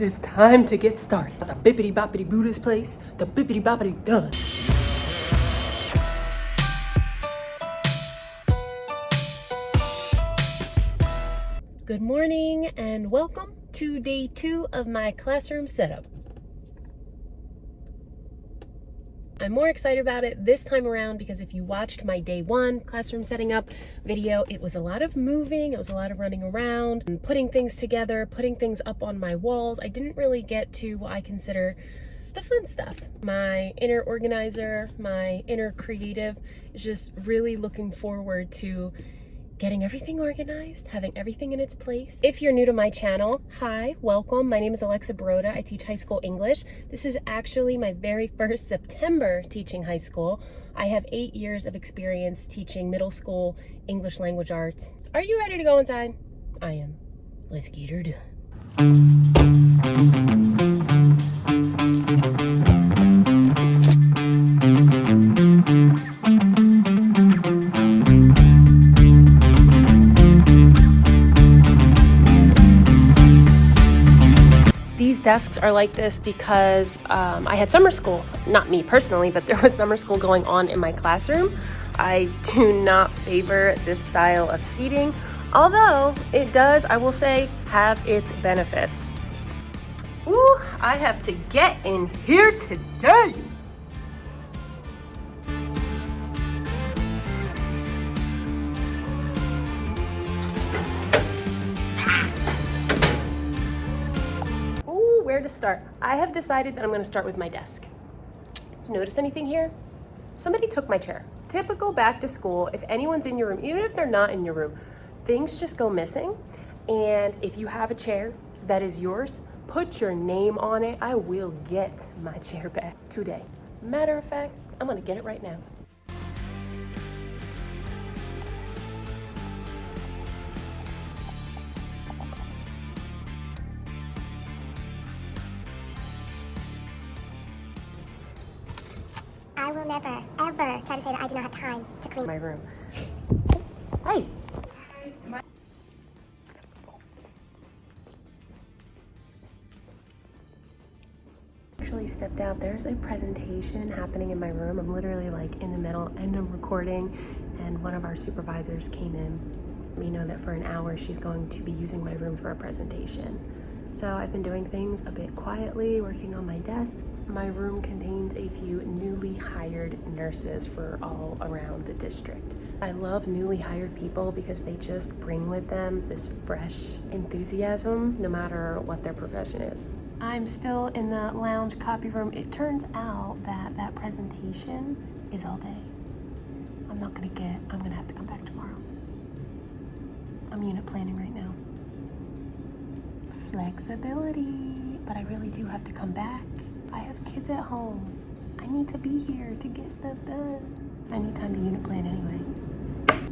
It is time to get started. The bippity boppity Buddhist place, the bippity boppity done. Good morning and welcome to day 2 of my classroom setup. I'm more excited about it this time around because if you watched my day 1 classroom setting up video, it was a lot of moving, it was a lot of running around and putting things together, putting things up on my walls. I didn't really get to what I consider the fun stuff. My inner organizer, my inner creative is just really looking forward to getting everything organized, having everything in its place. If you're new to my channel, hi, welcome. My name is Alexa Borota. I teach high school English. This is actually my very first September teaching high school. I have 8 years of experience teaching middle school English language arts. Are you ready to go inside? I am. Let's get her done. These desks are like this because I had summer school, not me personally, but there was summer school going on in my classroom. I do not favor this style of seating, although it does, I will say, have its benefits. Ooh, I have to get in here today. Where to start? I have decided that I'm going to start with my desk. Notice anything here? Somebody took my chair. Typical back to school, if anyone's in your room, even if they're not in your room, things just go missing. And if you have a chair that is yours, put your name on it. I will get my chair back today. Matter of fact, I'm going to get it right now. I will never, ever try to say that I do not have time to clean my room. Hey! Actually stepped out. There's a presentation happening in my room. I'm literally like in the middle and I'm recording, and one of our supervisors came in. We know that for an hour she's going to be using my room for a presentation. So I've been doing things a bit quietly, working on my desk. My room contains a few newly hired nurses for all around the district. I love newly hired people because they just bring with them this fresh enthusiasm, no matter what their profession is. I'm still in the lounge copy room. It turns out that that presentation is all day. I'm gonna have to come back tomorrow. I'm unit planning right now. Flexibility, but I really do have to come back. I have kids at home. I need to be here to get stuff done. I need time to unit plan anyway.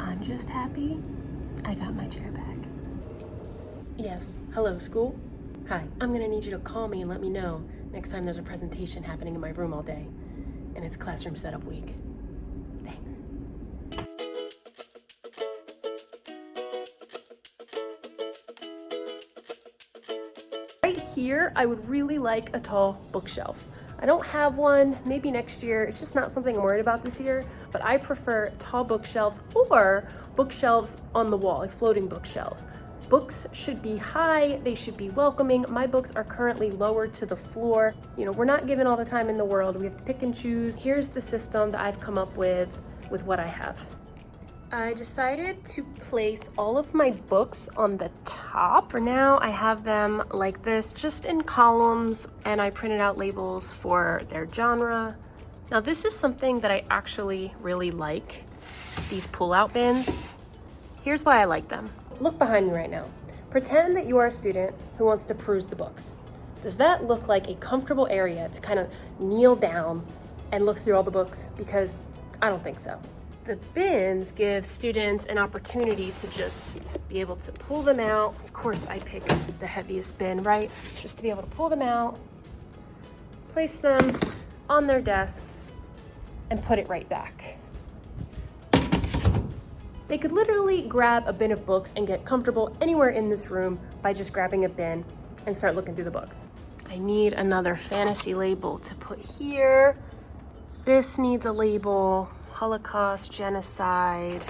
I'm just happy I got my chair back. Yes, hello school. Hi, I'm gonna need you to call me and let me know next time there's a presentation happening in my room all day and it's classroom setup week. Thanks. Right here, I would really like a tall bookshelf. I don't have one, maybe next year. It's just not something I'm worried about this year, but I prefer tall bookshelves or bookshelves on the wall, like floating bookshelves. Books should be high, they should be welcoming. My books are currently lower to the floor. You know, we're not given all the time in the world. We have to pick and choose. Here's the system that I've come up with what I have. I decided to place all of my books on the top. For now, I have them like this, just in columns, and I printed out labels for their genre. Now, this is something that I actually really like, these pull-out bins. Here's why I like them. Look behind me right now. Pretend that you are a student who wants to peruse the books. Does that look like a comfortable area to kind of kneel down and look through all the books? Because I don't think so. The bins give students an opportunity to just be able to pull them out. Of course, I pick the heaviest bin, right? Just to be able to pull them out, place them on their desk, and put it right back. They could literally grab a bin of books and get comfortable anywhere in this room by just grabbing a bin and start looking through the books. I need another fantasy label to put here. This needs a label, Holocaust, genocide,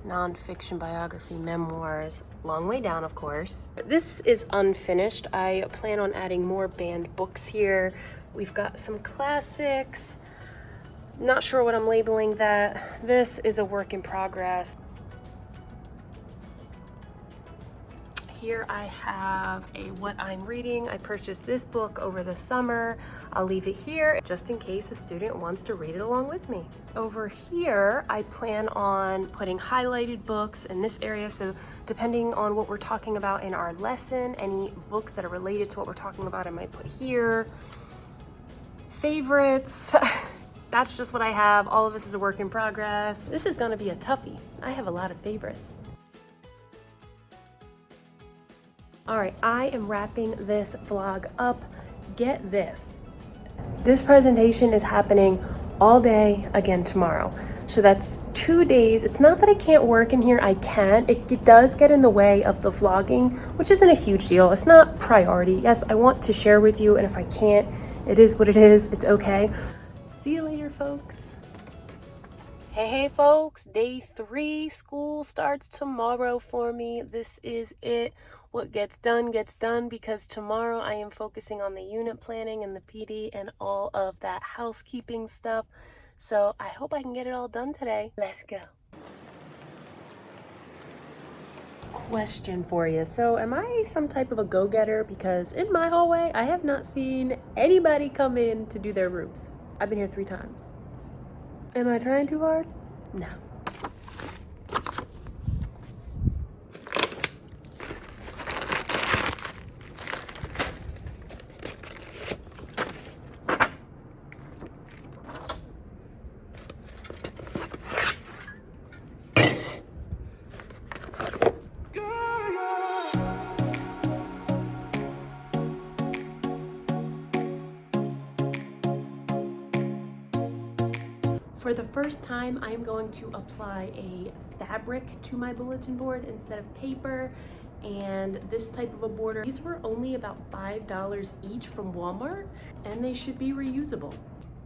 nonfiction biography, memoirs, long way down, of course. This is unfinished. I plan on adding more banned books here. We've got some classics. Not sure what I'm labeling that. This is a work in progress. Here I have a what I'm reading. I purchased this book over the summer. I'll leave it here just in case a student wants to read it along with me. Over here, I plan on putting highlighted books in this area. So depending on what we're talking about in our lesson, any books that are related to what we're talking about, I might put here. Favorites. That's just what I have. All of this is a work in progress. This is gonna be a toughie. I have a lot of favorites. All right, I am wrapping this vlog up. Get this. This presentation is happening all day again tomorrow. So that's 2 days. It's not that I can't work in here, I can. It does get in the way of the vlogging, which isn't a huge deal. It's not priority. Yes, I want to share with you, and if I can't, it is what it is. It's okay. See you later, folks. Hey folks, day 3, school starts tomorrow for me. This is it. What gets done, because tomorrow I am focusing on the unit planning and the PD and all of that housekeeping stuff. So I hope I can get it all done today. Let's go. Question for you. So am I some type of a go-getter? Because in my hallway, I have not seen anybody come in to do their roofs. I've been here 3 times. Am I trying too hard? No. For the first time, I'm going to apply a fabric to my bulletin board instead of paper, and this type of a border. These were only about $5 each from Walmart, and they should be reusable.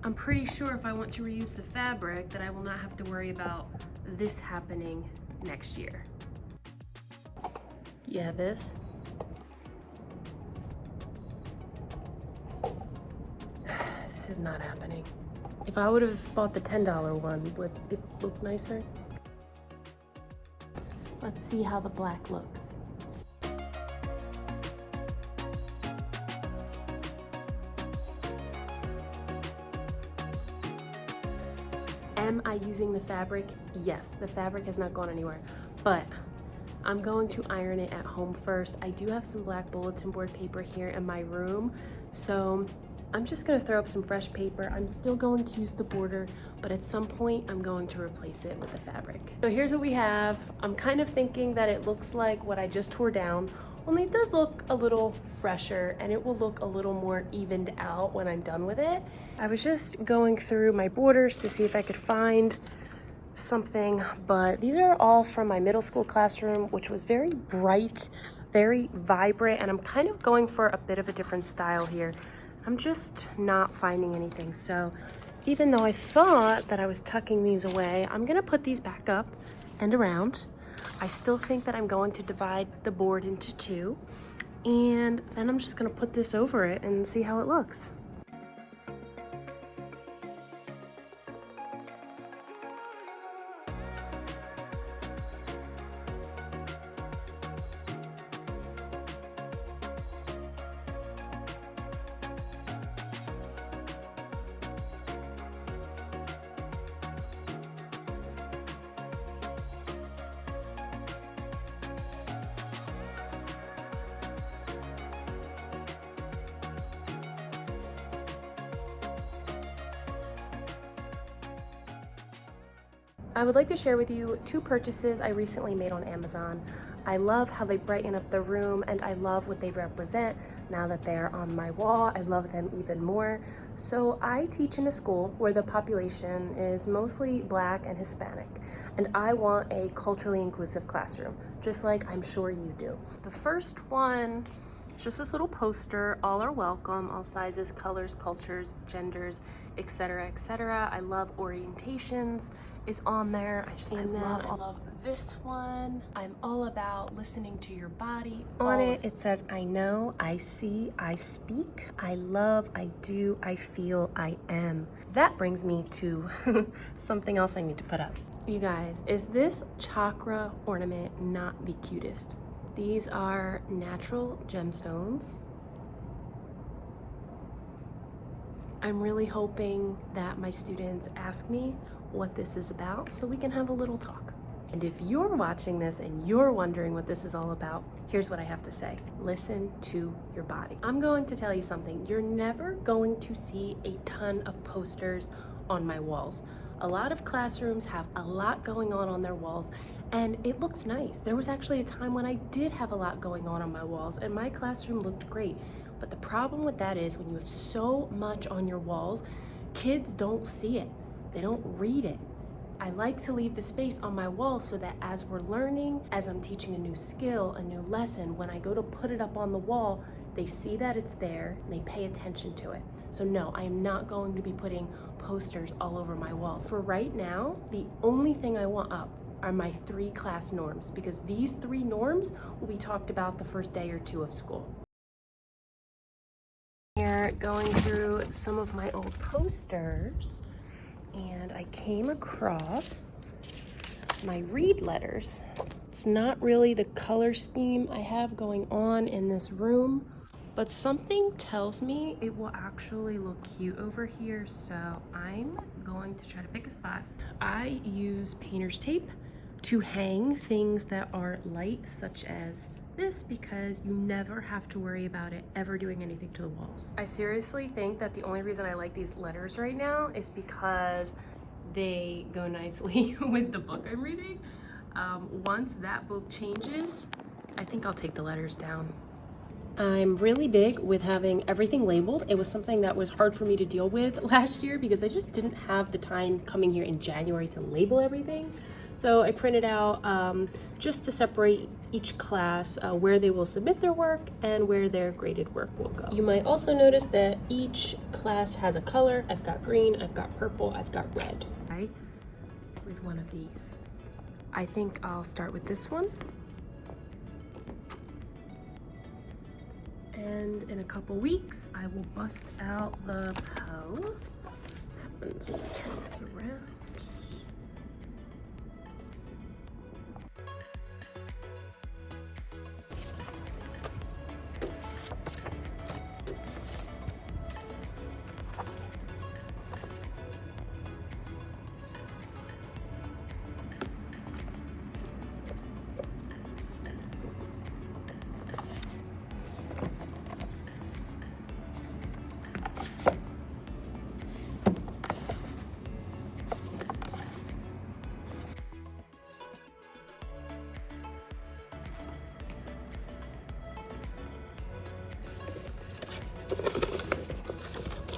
I'm pretty sure if I want to reuse the fabric that I will not have to worry about this happening next year. Yeah, this. This is not happening. If I would have bought the $10 one, would it look nicer? Let's see how the black looks. Am I using the fabric? Yes, the fabric has not gone anywhere, but I'm going to iron it at home first. I do have some black bulletin board paper here in my room, so I'm just gonna throw up some fresh paper. I'm still going to use the border, but at some point I'm going to replace it with the fabric. So here's what we have. I'm kind of thinking that it looks like what I just tore down, only it does look a little fresher and it will look a little more evened out when I'm done with it. I was just going through my borders to see if I could find something, but these are all from my middle school classroom, which was very bright, very vibrant, and I'm kind of going for a bit of a different style here. I'm just not finding anything. So even though I thought that I was tucking these away, I'm gonna put these back up and around. I still think that I'm going to divide the board into 2, and then I'm just gonna put this over it and see how it looks. I would like to share with you 2 purchases I recently made on Amazon. I love how they brighten up the room, and I love what they represent now that they're on my wall. I love them even more. So I teach in a school where the population is mostly Black and Hispanic, and I want a culturally inclusive classroom, just like I'm sure you do. The first one It's just this little poster. All are welcome, all sizes, colors, cultures, genders, etc., etc. I love orientations is on there. I love this one. I'm all about listening to your body. On it, it says, I know, I see, I speak, I love, I do, I feel, I am. That brings me to something else I need to put up. You guys, is this chakra ornament not the cutest? These are natural gemstones. I'm really hoping that my students ask me what this is about so we can have a little talk. And if you're watching this and you're wondering what this is all about, here's what I have to say. Listen to your body. I'm going to tell you something. You're never going to see a ton of posters on my walls. A lot of classrooms have a lot going on their walls, and it looks nice. There was actually a time when I did have a lot going on my walls, and my classroom looked great. But the problem with that is when you have so much on your walls, kids don't see it. They don't read it. I like to leave the space on my wall so that as we're learning, as I'm teaching a new skill, a new lesson, when I go to put it up on the wall, they see that it's there and they pay attention to it. So no, I am not going to be putting posters all over my wall. For right now, the only thing I want up are my 3 class norms, because these 3 norms will be talked about the first day or 2 of school. Here, going through some of my old posters, and I came across my read letters. It's not really the color scheme I have going on in this room, but something tells me it will actually look cute over here, so I'm going to try to pick a spot. I use painter's tape to hang things that are light, such as this, because you never have to worry about it ever doing anything to the walls. I seriously think that the only reason I like these letters right now is because they go nicely with the book I'm reading. Once that book changes, I think I'll take the letters down. I'm really big with having everything labeled. It was something that was hard for me to deal with last year because I just didn't have the time coming here in January to label everything. So I printed out just to separate each class where they will submit their work and where their graded work will go. You might also notice that each class has a color. I've got green, I've got purple, I've got red. Right? With one of these. I think I'll start with this one. And in a couple weeks, I will bust out the Poe. What happens when I turn this around?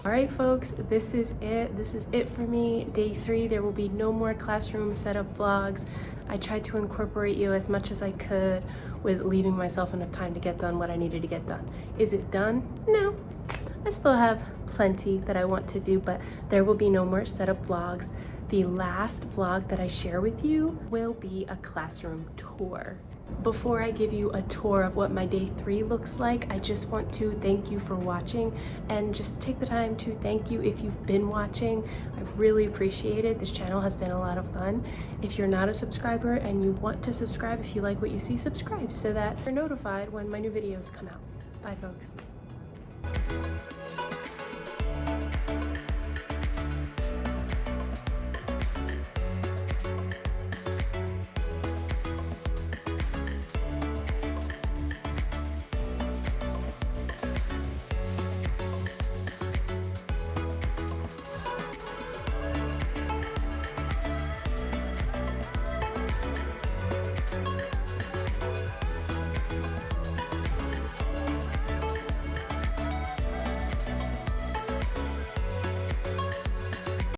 All right, folks, this is it. This is it for me. Day 3, there will be no more classroom setup vlogs. I tried to incorporate you as much as I could with leaving myself enough time to get done what I needed to get done. Is it done? No. I still have plenty that I want to do, but there will be no more setup vlogs. The last vlog that I share with you will be a classroom tour. Before I give you a tour of what my day 3 looks like, I just want to thank you for watching and just take the time to thank you if you've been watching. I really appreciate it. This channel has been a lot of fun. If you're not a subscriber and you want to subscribe, if you like what you see, subscribe so that you're notified when my new videos come out. Bye, folks.